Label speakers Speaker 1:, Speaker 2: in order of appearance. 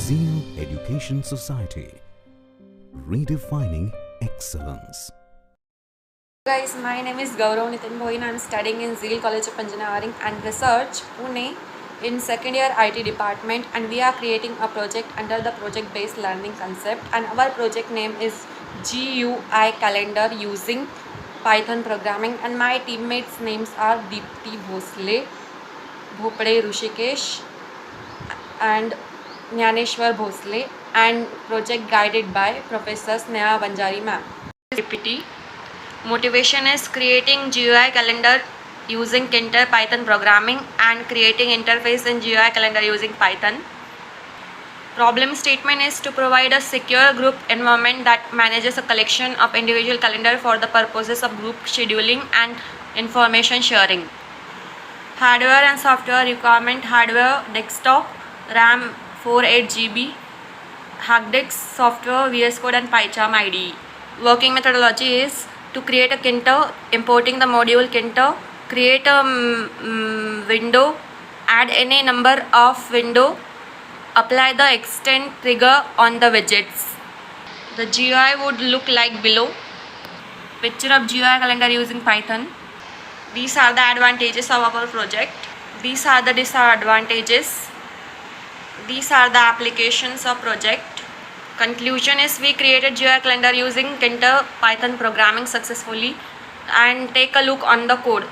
Speaker 1: Zeal Education Society, redefining excellence.
Speaker 2: Guys, my name is Gaurav Nitin Bhoin. I am studying in Zeal College of Engineering and Research, Pune, in second year IT department, and we are creating a project under the project based learning concept, and our project name is GUI Calendar using Python programming, and my teammates names are Deepti Bhosle, Bhopade Rushikesh and Jnaneshwar Bhosle, and project guided by Professor Sneha Banjari ma'am. PPT. Motivation is creating GUI calendar using Kinter Python programming and creating interface in GUI calendar using Python. Problem statement is to provide a secure group environment that manages a collection of individual calendar for the purposes of group scheduling and information sharing. Hardware and software requirement: hardware desktop, RAM 48 GB, hard disk, software VS Code and PyCharm IDE. Working methodology is to create a Kinter, importing the module Kinter, create a window, add any number of window, apply the extend trigger on the widgets. The GUI would look like below. Picture of GUI calendar using Python. These are the advantages of our project. These are the disadvantages. These are the applications of project. Conclusion is we created GUI calendar using Kinter Python programming successfully, and take a look on the code.